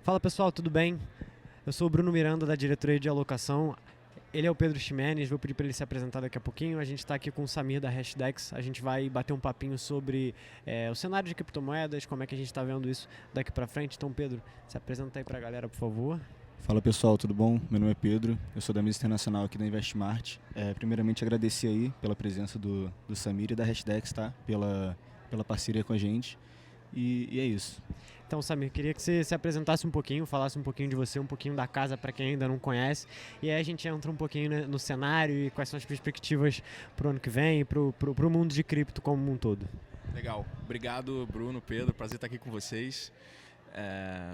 Fala pessoal, tudo bem? Eu sou o Bruno Miranda, da diretoria de alocação. Ele é o Pedro Ximenes, vou pedir para ele se apresentar daqui a pouquinho. A gente está aqui com o Samir da Hashdex. A gente vai bater um papinho sobre o cenário de criptomoedas, como é que a gente está vendo isso daqui para frente. Então, Pedro, se apresenta aí para a galera, por favor. Fala pessoal, tudo bom? Meu nome é Pedro, eu sou da mesa internacional aqui da Investmart. Primeiramente agradecer aí pela presença do Samir e da Hashdex, tá? Pela parceria com a gente. E é isso. Então, Samir, queria que você se apresentasse um pouquinho, falasse um pouquinho de você, um pouquinho da casa para quem ainda não conhece. E aí a gente entra um pouquinho no cenário e quais são as perspectivas para o ano que vem e para o mundo de cripto como um todo. Legal. Obrigado, Bruno, Pedro. Prazer estar aqui com vocês.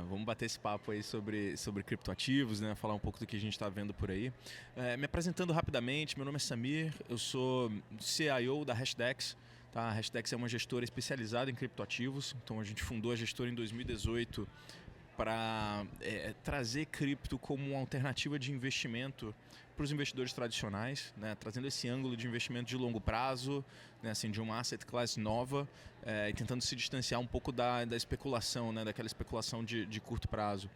Vamos bater esse papo aí sobre criptoativos, né? Falar um pouco do que a gente está vendo por aí. Me apresentando rapidamente, meu nome é Samir, eu sou CIO da Hashdex. Tá? A Hashdex é uma gestora especializada em criptoativos, então a gente fundou a gestora em 2018 para trazer cripto como uma alternativa de investimento para os investidores tradicionais, né? Trazendo esse ângulo de investimento de longo prazo, né? Assim, de uma asset class nova e tentando se distanciar um pouco da especulação, né? Daquela especulação de curto prazo.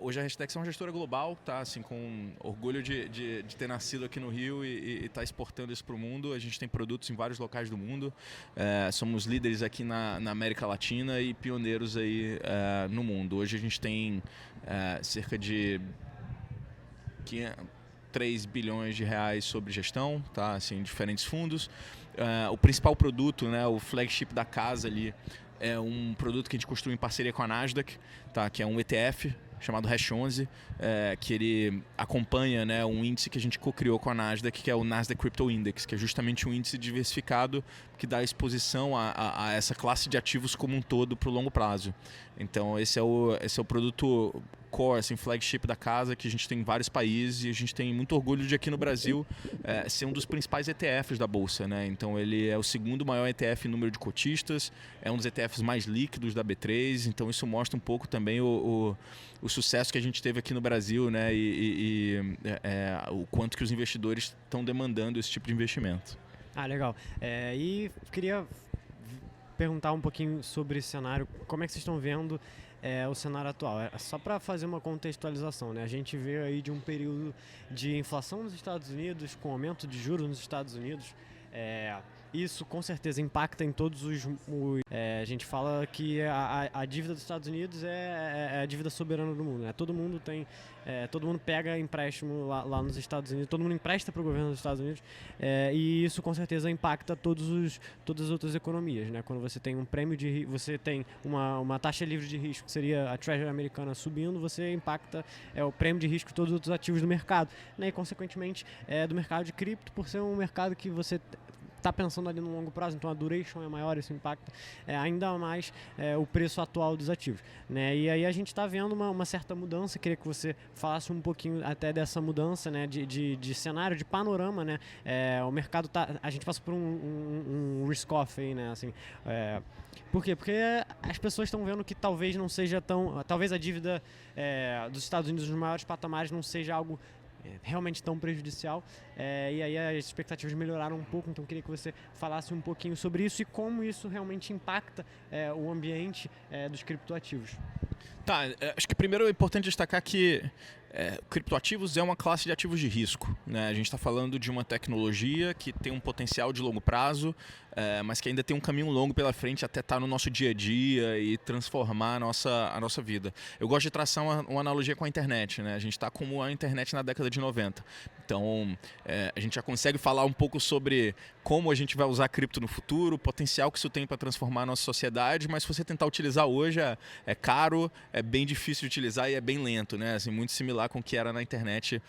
Hoje a Hashdex é uma gestora global, tá? Assim, com orgulho de ter nascido aqui no Rio e estar exportando isso para o mundo. A gente tem produtos em vários locais do mundo, somos líderes aqui na América Latina e pioneiros aí no mundo. Hoje a gente tem cerca de 3 bilhões de reais sobre gestão, tá? Assim, diferentes fundos. O principal produto, né, o flagship da casa ali, é um produto que a gente construiu em parceria com a Nasdaq, tá? Que é um ETF chamado Hash 11, que ele acompanha, né, um índice que a gente co-criou com a Nasdaq, que é o Nasdaq Crypto Index, que é justamente um índice diversificado que dá exposição a essa classe de ativos como um todo para o longo prazo. Então esse é o produto core, assim, flagship da casa, que a gente tem em vários países e a gente tem muito orgulho de aqui no Brasil ser um dos principais ETFs da Bolsa, né? Então ele é o segundo maior ETF em número de cotistas, é um dos ETFs mais líquidos da B3, então isso mostra um pouco também o sucesso que a gente teve aqui no Brasil, né? O quanto que os investidores estão demandando esse tipo de investimento. Legal. E queria perguntar um pouquinho sobre esse cenário, como é que vocês estão vendo o cenário atual? Só para fazer uma contextualização, né? A gente veio aí de um período de inflação nos Estados Unidos, com aumento de juros nos Estados Unidos. Isso com certeza impacta em todos a gente fala que a dívida dos Estados Unidos é a dívida soberana do mundo, né? Todo mundo pega empréstimo lá nos Estados Unidos, todo mundo empresta para o governo dos Estados Unidos, e isso com certeza impacta todas as outras economias, né? Quando você tem um prêmio você tem uma taxa livre de risco, que seria a Treasury americana subindo, você impacta o prêmio de risco de todos os outros ativos do mercado, né? E consequentemente do mercado de cripto, por ser um mercado que você está pensando ali no longo prazo, então a duration é maior, isso impacta ainda mais o preço atual dos ativos, né? E aí a gente está vendo uma certa mudança. Queria que você falasse um pouquinho até dessa mudança, né, de cenário, de panorama, né? O mercado a gente passa por um risk-off aí, né? Assim, por quê? Porque as pessoas estão vendo que talvez não seja talvez a dívida dos Estados Unidos nos maiores patamares não seja algo realmente tão prejudicial, e aí as expectativas melhoraram um pouco, então queria que você falasse um pouquinho sobre isso e como isso realmente impacta o ambiente dos criptoativos. Tá, acho que primeiro é importante destacar que criptoativos é uma classe de ativos de risco, né? A gente está falando de uma tecnologia que tem um potencial de longo prazo, mas que ainda tem um caminho longo pela frente até estar no nosso dia a dia e transformar a nossa vida. Eu gosto de traçar uma analogia com a internet, né? A gente está como a internet na década de 90. Então, a gente já consegue falar um pouco sobre como a gente vai usar cripto no futuro, o potencial que isso tem para transformar a nossa sociedade, mas se você tentar utilizar hoje é caro, é bem difícil de utilizar e é bem lento, né? Assim, muito similar com o que era na internet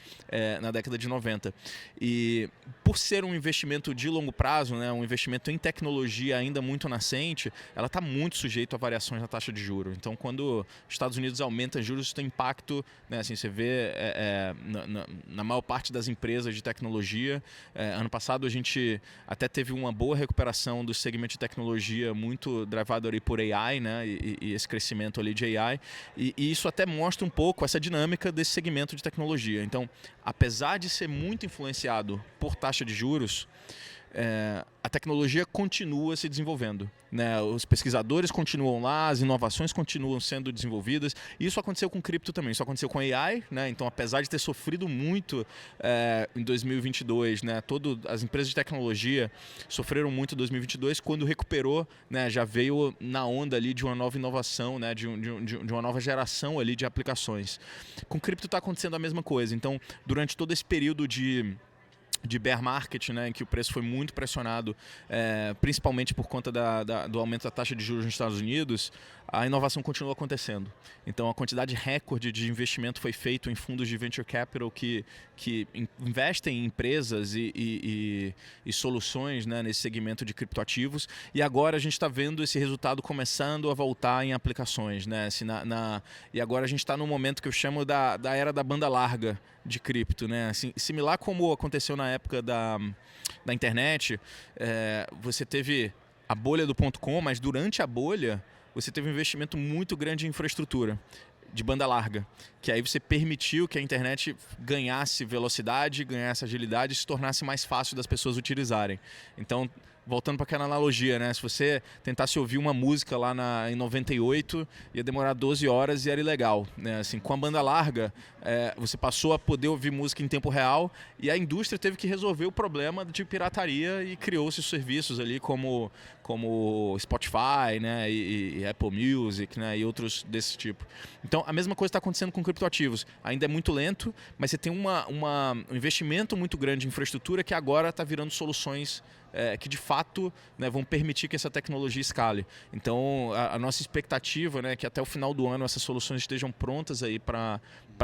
na década de 90. E por ser um investimento de longo prazo, né, um investimento em tecnologia ainda muito nascente, ela está muito sujeita a variações na taxa de juros. Então, quando os Estados Unidos aumentam juros, isso tem impacto, né? Assim, você vê na maior parte das empresas de tecnologia. Ano passado a gente até teve uma boa recuperação do segmento de tecnologia, muito drivado ali por AI, né? E esse crescimento ali de AI. E isso até mostra um pouco essa dinâmica desse segmento de tecnologia. Então, apesar de ser muito influenciado por taxa de juros, a tecnologia continua se desenvolvendo, né? Os pesquisadores continuam lá, as inovações continuam sendo desenvolvidas. Isso aconteceu com cripto também, isso aconteceu com AI, né? Então, apesar de ter sofrido muito em 2022, né? As empresas de tecnologia sofreram muito em 2022, quando recuperou, né? Já veio na onda ali de uma nova inovação, né? de uma nova geração ali de aplicações. Com cripto está acontecendo a mesma coisa. Então, durante todo esse período de bear market, né, em que o preço foi muito pressionado, principalmente por conta do aumento da taxa de juros nos Estados Unidos, a inovação continua acontecendo. Então, a quantidade recorde de investimento foi feito em fundos de venture capital que investem em empresas e soluções, né, nesse segmento de criptoativos. E agora a gente está vendo esse resultado começando a voltar em aplicações, né? E agora a gente está num momento que eu chamo da era da banda larga de cripto, né? Assim, similar como aconteceu na época da internet, você teve a bolha do .com, mas durante a bolha você teve um investimento muito grande em infraestrutura de banda larga, que aí você permitiu que a internet ganhasse velocidade, ganhasse agilidade e se tornasse mais fácil das pessoas utilizarem. Então, voltando para aquela analogia, né? Se você tentasse ouvir uma música lá em 98, ia demorar 12 horas e era ilegal, né? Assim, com a banda larga, você passou a poder ouvir música em tempo real e a indústria teve que resolver o problema de pirataria e criou-se serviços ali como Spotify, né? e Apple Music, né? E outros desse tipo. Então, a mesma coisa está acontecendo com criptoativos. Ainda é muito lento, mas você tem um investimento muito grande em infraestrutura que agora está virando soluções que de fato, né, vão permitir que essa tecnologia escale. Então, a nossa expectativa, né, é que até o final do ano essas soluções estejam prontas aí para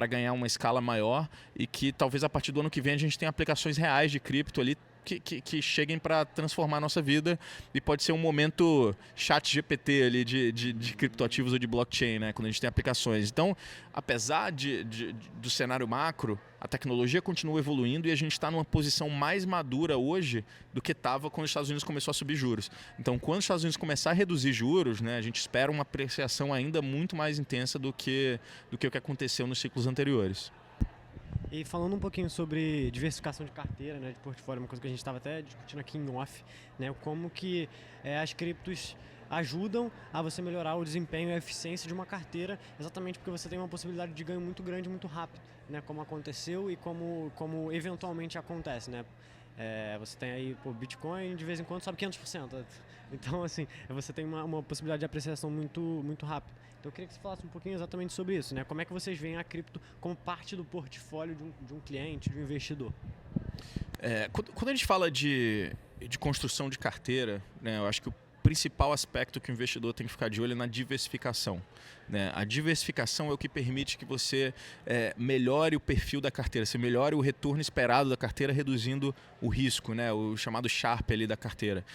ganhar uma escala maior e que talvez a partir do ano que vem a gente tenha aplicações reais de cripto ali que cheguem para transformar a nossa vida, e pode ser um momento chat GPT ali de criptoativos ou de blockchain, né, quando a gente tem aplicações. Então, apesar do cenário macro, a tecnologia continua evoluindo e a gente está numa posição mais madura hoje do que estava quando os Estados Unidos começou a subir juros. Então, quando os Estados Unidos começar a reduzir juros, né, a gente espera uma apreciação ainda muito mais intensa do que o que aconteceu nos ciclos anteriores. E falando um pouquinho sobre diversificação de carteira, né, de portfólio, uma coisa que a gente estava até discutindo aqui em off, né, como que as criptos ajudam a você melhorar o desempenho e a eficiência de uma carteira, exatamente porque você tem uma possibilidade de ganho muito grande, muito rápido, né, como aconteceu e como eventualmente acontece, né. Você tem aí o Bitcoin, de vez em quando sobe 500%. Então, assim, você tem uma possibilidade de apreciação muito, muito rápida. Então, eu queria que você falasse um pouquinho exatamente sobre isso, né? Como é que vocês veem a cripto como parte do portfólio de um cliente, de um investidor? Quando a gente fala de construção de carteira, né, eu acho que o principal aspecto que o investidor tem que ficar de olho é na diversificação, né? A diversificação é o que permite que você melhore o perfil da carteira, você melhore o retorno esperado da carteira, reduzindo o risco, né? O chamado Sharpe ali da carteira.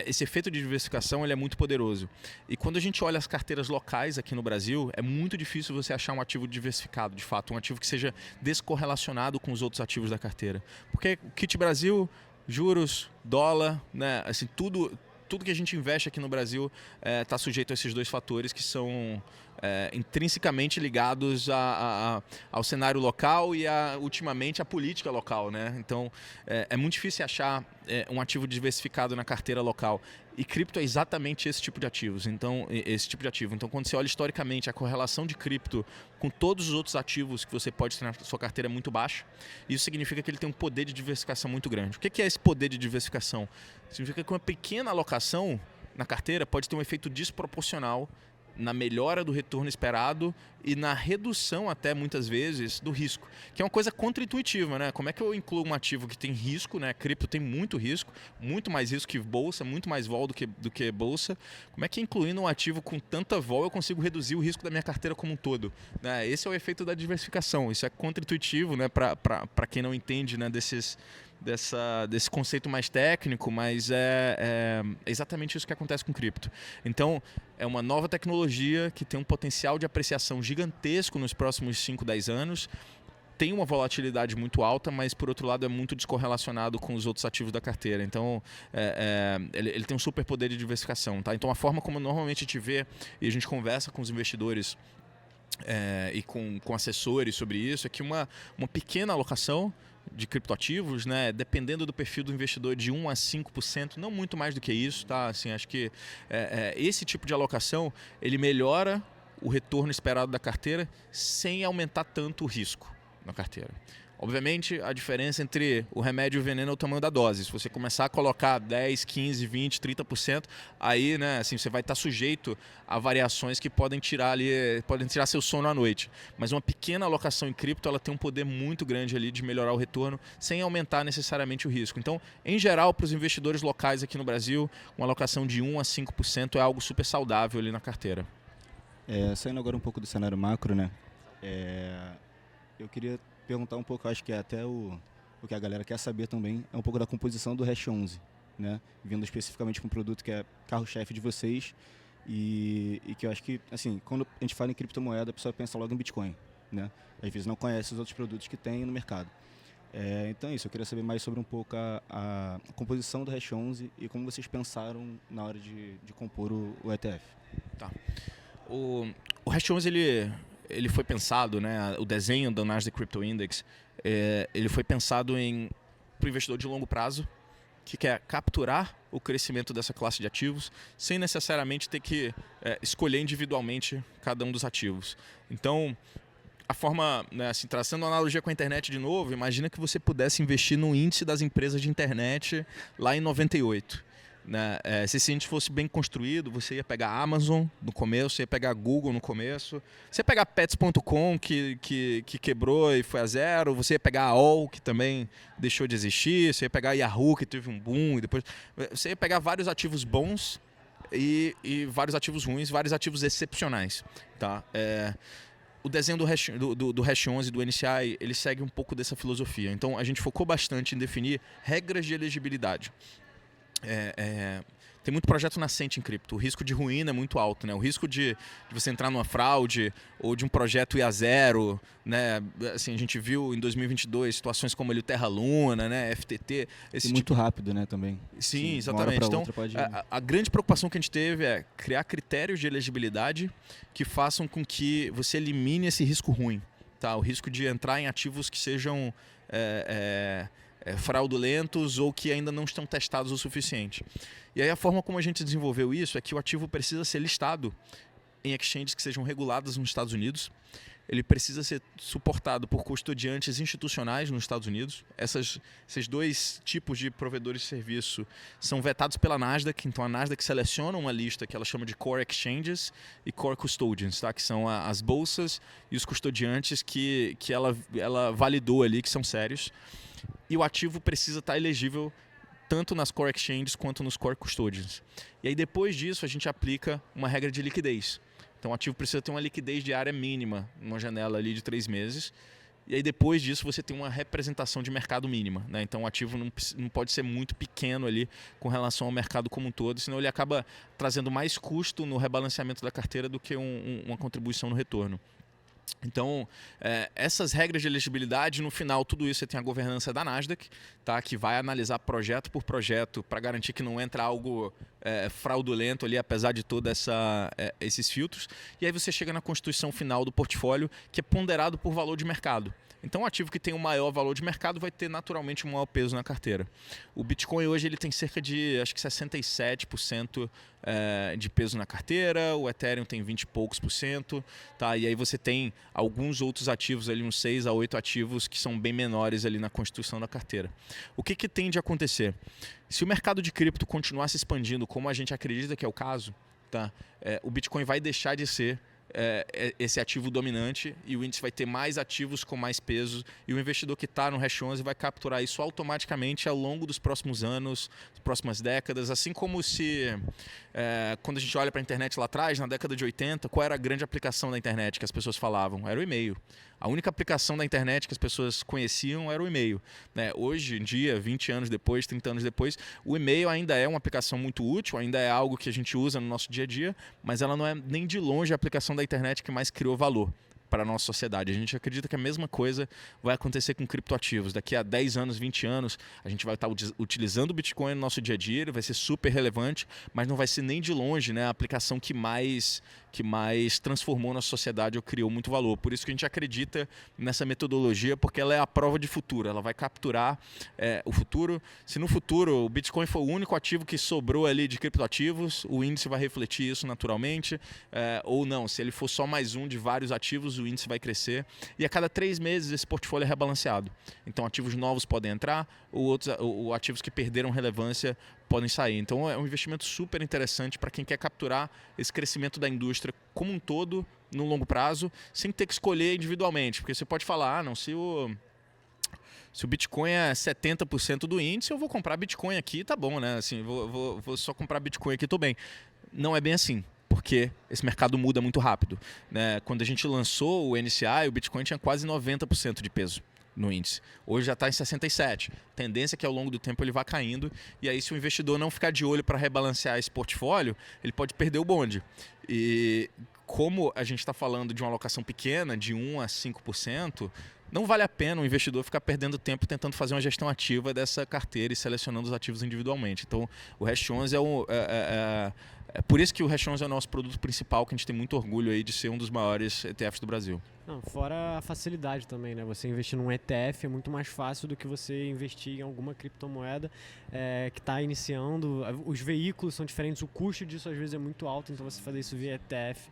Esse efeito de diversificação ele é muito poderoso. E quando a gente olha as carteiras locais aqui no Brasil, é muito difícil você achar um ativo diversificado, de fato, um ativo que seja descorrelacionado com os outros ativos da carteira. Porque o Kit Brasil, juros, dólar, né? Assim, tudo que a gente investe aqui no Brasil está sujeito a esses dois fatores que são intrinsecamente ligados ao cenário local e ultimamente à política local, né? Então é muito difícil achar um ativo diversificado na carteira local. E cripto é exatamente esse tipo de ativos. Então, quando você olha historicamente, a correlação de cripto com todos os outros ativos que você pode ter na sua carteira é muito baixa. Isso significa que ele tem um poder de diversificação muito grande. O que é esse poder de diversificação? Significa que uma pequena alocação na carteira pode ter um efeito desproporcional na melhora do retorno esperado e na redução até muitas vezes do risco, que é uma coisa contraintuitiva, né? Como é que eu incluo um ativo que tem risco, né? Cripto tem muito risco, muito mais risco que bolsa, muito mais vol do que bolsa. Como é que incluindo um ativo com tanta vol eu consigo reduzir o risco da minha carteira como um todo, né? Esse é o efeito da diversificação. Isso é contraintuitivo, né? Para quem não entende, né? Desse conceito mais técnico, mas é exatamente isso que acontece com cripto. Então, é uma nova tecnologia que tem um potencial de apreciação gigantesco nos próximos 5, 10 anos, tem uma volatilidade muito alta, mas, por outro lado, é muito descorrelacionado com os outros ativos da carteira. Então, ele tem um super poder de diversificação. Tá? Então, a forma como normalmente a gente vê e a gente conversa com os investidores e com assessores sobre isso, é que uma pequena alocação de criptoativos, né, dependendo do perfil do investidor, de 1 a 5%, não muito mais do que isso, tá? Assim, acho que esse tipo de alocação ele melhora o retorno esperado da carteira sem aumentar tanto o risco na carteira. Obviamente, a diferença entre o remédio e o veneno é o tamanho da dose. Se você começar a colocar 10, 15, 20, 30%, aí, né, assim, você vai estar sujeito a variações que podem tirar seu sono à noite. Mas uma pequena alocação em cripto, ela tem um poder muito grande ali de melhorar o retorno sem aumentar necessariamente o risco. Então, em geral, para os investidores locais aqui no Brasil, uma alocação de 1 a 5% é algo super saudável ali na carteira. Saindo agora um pouco do cenário macro, né? Eu queria perguntar um pouco, acho que é até o que a galera quer saber também, é um pouco da composição do Hash 11, né? Vindo especificamente para um produto que é carro-chefe de vocês e que eu acho que, assim, quando a gente fala em criptomoeda, a pessoa pensa logo em Bitcoin, né? Às vezes não conhece os outros produtos que tem no mercado. Então é isso, eu queria saber mais sobre um pouco a composição do Hash 11 e como vocês pensaram na hora de compor o ETF. Tá. O Hash 11, ele foi pensado, né, o desenho do Nasdaq Crypto Index, ele foi pensado para o investidor de longo prazo, que quer capturar o crescimento dessa classe de ativos, sem necessariamente ter que escolher individualmente cada um dos ativos. Então, a forma, né, assim, traçando uma analogia com a internet de novo, imagina que você pudesse investir no índice das empresas de internet lá em 98. Né? Se esse índice fosse bem construído, você ia pegar a Amazon no começo, você ia pegar a Google no começo, você ia pegar Pets.com que quebrou e foi a zero, você ia pegar a AOL que também deixou de existir, você ia pegar a Yahoo que teve um boom, e depois você ia pegar vários ativos bons e vários ativos ruins, vários ativos excepcionais. Tá? O desenho do Hash 11 do NCI, ele segue um pouco dessa filosofia. Então a gente focou bastante em definir regras de elegibilidade. Tem muito projeto nascente em cripto. O risco de ruína é muito alto, né? O risco de você entrar numa fraude ou de um projeto ir a zero, né? Assim, a gente viu em 2022 situações como o Terra Luna, né? FTT. Muito rápido, né? Também. Sim, exatamente. Então, a grande preocupação que a gente teve é criar critérios de elegibilidade que façam com que você elimine esse risco ruim, tá? O risco de entrar em ativos que sejam fraudulentos ou que ainda não estão testados o suficiente. E aí a forma como a gente desenvolveu isso é que o ativo precisa ser listado em exchanges que sejam reguladas nos Estados Unidos. Ele precisa ser suportado por custodiantes institucionais nos Estados Unidos. Esses dois tipos de provedores de serviço são vetados pela Nasdaq. Então a Nasdaq seleciona uma lista que ela chama de Core Exchanges e Core Custodians, tá? Que são as bolsas e os custodiantes que ela validou ali, que são sérios. E o ativo precisa estar elegível tanto nas Core Exchanges quanto nos Core Custodians. E aí depois disso a gente aplica uma regra de liquidez. Então o ativo precisa ter uma liquidez diária mínima, numa janela ali de 3 meses. E aí depois disso você tem uma representação de mercado mínima, né? Então o ativo não pode ser muito pequeno ali com relação ao mercado como um todo, senão ele acaba trazendo mais custo no rebalanceamento da carteira do que uma contribuição no retorno. Então, essas regras de elegibilidade, no final, tudo isso você tem a governança da Nasdaq, tá? Que vai analisar projeto por projeto para garantir que não entra algo fraudulento ali, apesar de todos esses filtros. E aí você chega na constituição final do portfólio, que é ponderado por valor de mercado. Então, o ativo que tem o maior valor de mercado vai ter naturalmente um maior peso na carteira. O Bitcoin hoje ele tem cerca de, acho que 67% de peso na carteira, o Ethereum tem 20 e poucos por cento, tá? E aí você tem alguns outros ativos ali, uns 6 a 8 ativos que são bem menores ali na constituição da carteira. O que tende a acontecer? Se o mercado de cripto continuar se expandindo como a gente acredita que é o caso, tá? O Bitcoin vai deixar de ser esse ativo dominante e o índice vai ter mais ativos com mais peso e o investidor que está no Hash 11 vai capturar isso automaticamente ao longo dos próximos anos, das próximas décadas, assim como se quando a gente olha para a internet lá atrás, na década de 80, qual era a grande aplicação da internet que as pessoas falavam? Era o e-mail. A única aplicação da internet que as pessoas conheciam era o e-mail, né? Hoje em dia, 20 anos depois, 30 anos depois, o e-mail ainda é uma aplicação muito útil, ainda é algo que a gente usa no nosso dia a dia, mas ela não é nem de longe a aplicação da internet que mais criou valor. para a nossa sociedade. A gente acredita que a mesma coisa vai acontecer com criptoativos. Daqui a 10 anos, 20 anos, a gente vai estar utilizando o Bitcoin no nosso dia a dia, ele vai ser super relevante, mas não vai ser nem de longe, né, a aplicação que mais transformou nossa sociedade ou criou muito valor. Por isso que a gente acredita nessa metodologia, porque ela é a prova de futuro, ela vai capturar o futuro. Se no futuro o Bitcoin for o único ativo que sobrou ali de criptoativos, o índice vai refletir isso naturalmente, ou não, se ele for só mais um de vários ativos, o índice vai crescer, e a cada 3 meses esse portfólio é rebalanceado. Então ativos novos podem entrar, ou ativos que perderam relevância podem sair. Então é um investimento super interessante para quem quer capturar esse crescimento da indústria como um todo, no longo prazo, sem ter que escolher individualmente, porque você pode falar, não, se o Bitcoin é 70% do índice, eu vou comprar Bitcoin aqui, tá bom, né? Assim, vou só comprar Bitcoin aqui, tô bem. Não é bem assim, porque esse mercado muda muito rápido, né? Quando a gente lançou o NCI, o Bitcoin tinha quase 90% de peso no índice. Hoje já está em 67%. A tendência é que ao longo do tempo ele vá caindo, e aí se o investidor não ficar de olho para rebalancear esse portfólio, ele pode perder o bonde. E como a gente está falando de uma alocação pequena, de 1 a 5%, não vale a pena o investidor ficar perdendo tempo tentando fazer uma gestão ativa dessa carteira e selecionando os ativos individualmente. Então, o Hash 11 é por isso que o Hash 11 é o nosso produto principal, que a gente tem muito orgulho aí de ser um dos maiores ETFs do Brasil. Não, fora a facilidade também, né? Você investir num ETF é muito mais fácil do que você investir em alguma criptomoeda que está iniciando. Os veículos são diferentes, o custo disso às vezes é muito alto, então você fazer isso via ETF,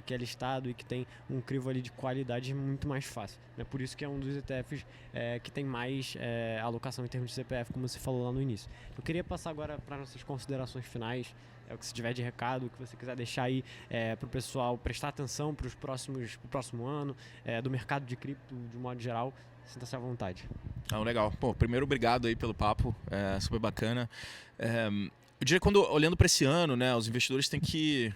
que é listado e que tem um crivo ali de qualidade, é muito mais fácil, né? Por isso que é um dos ETFs que tem mais alocação em termos de CPF, como você falou lá no início. Eu queria passar agora para nossas considerações finais. O que você tiver de recado, o que você quiser deixar aí para o pessoal prestar atenção pro próximo ano, do mercado de cripto de um modo geral, sinta-se à vontade. Legal. Pô, primeiro, obrigado aí pelo papo, super bacana. Eu diria que olhando para esse ano, né, os investidores têm que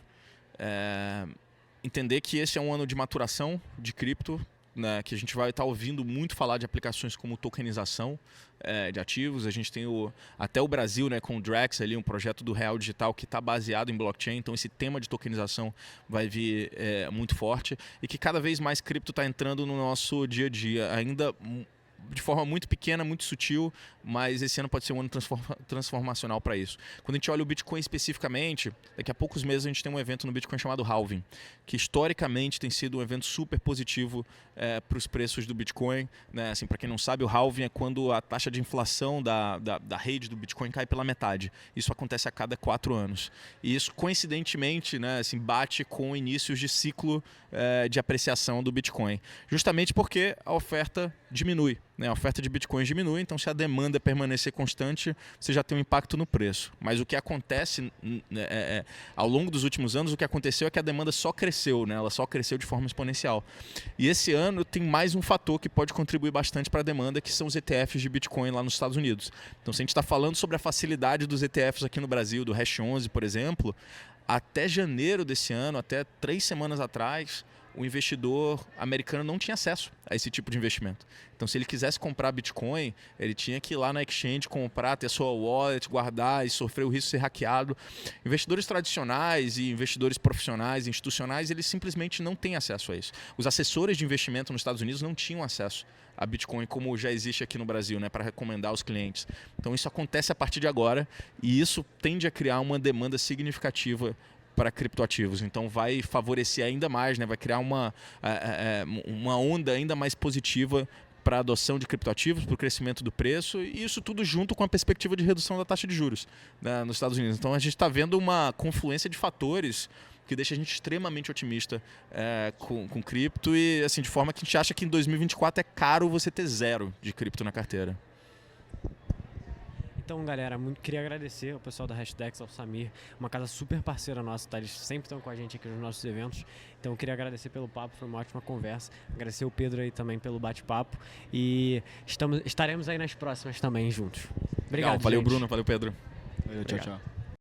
entender que esse é um ano de maturação de cripto, né, que a gente vai estar ouvindo muito falar de aplicações como tokenização de ativos. A gente tem até o Brasil, né, com o Drex, ali, um projeto do Real Digital que está baseado em blockchain. Então esse tema de tokenização vai vir muito forte, e que cada vez mais cripto está entrando no nosso dia a dia, ainda de forma muito pequena, muito sutil, mas esse ano pode ser um ano transformacional para isso. Quando a gente olha o Bitcoin especificamente, daqui a poucos meses a gente tem um evento no Bitcoin chamado Halving, que historicamente tem sido um evento super positivo para os preços do Bitcoin, né? Assim, para quem não sabe, o Halving é quando a taxa de inflação da rede do Bitcoin cai pela metade. Isso acontece a cada 4 anos. E isso, coincidentemente, né, assim, bate com inícios de ciclo de apreciação do Bitcoin. Justamente porque a oferta diminui, né? A oferta de bitcoins diminui, então se a demanda permanecer constante, você já tem um impacto no preço. Mas o que acontece ao longo dos últimos anos, o que aconteceu é que a demanda só cresceu, né? Ela só cresceu de forma exponencial. E esse ano tem mais um fator que pode contribuir bastante para a demanda, que são os ETFs de Bitcoin lá nos Estados Unidos. Então, se a gente está falando sobre a facilidade dos ETFs aqui no Brasil, do Hash 11, por exemplo, até janeiro desse ano, até 3 semanas atrás, o investidor americano não tinha acesso a esse tipo de investimento. Então, se ele quisesse comprar Bitcoin, ele tinha que ir lá na exchange, comprar, ter sua wallet, guardar e sofrer o risco de ser hackeado. Investidores tradicionais e investidores profissionais, institucionais, eles simplesmente não têm acesso a isso. Os assessores de investimento nos Estados Unidos não tinham acesso a Bitcoin como já existe aqui no Brasil, né, para recomendar aos clientes. Então, isso acontece a partir de agora, e isso tende a criar uma demanda significativa para criptoativos. Então vai favorecer ainda mais, né? Vai criar uma onda ainda mais positiva para a adoção de criptoativos, para o crescimento do preço, e isso tudo junto com a perspectiva de redução da taxa de juros, né, nos Estados Unidos. Então a gente está vendo uma confluência de fatores que deixa a gente extremamente otimista com cripto, e assim, de forma que a gente acha que em 2024 é caro você ter 0 de cripto na carteira. Então, galera, queria agradecer ao pessoal da Hashdex, ao Samir, uma casa super parceira nossa, tá? Eles sempre estão com a gente aqui nos nossos eventos. Então, eu queria agradecer pelo papo, foi uma ótima conversa. Agradecer o Pedro aí também pelo bate-papo. E estaremos aí nas próximas também juntos. Obrigado, Legal, valeu, gente. Bruno, valeu, Pedro. Tchau, tchau.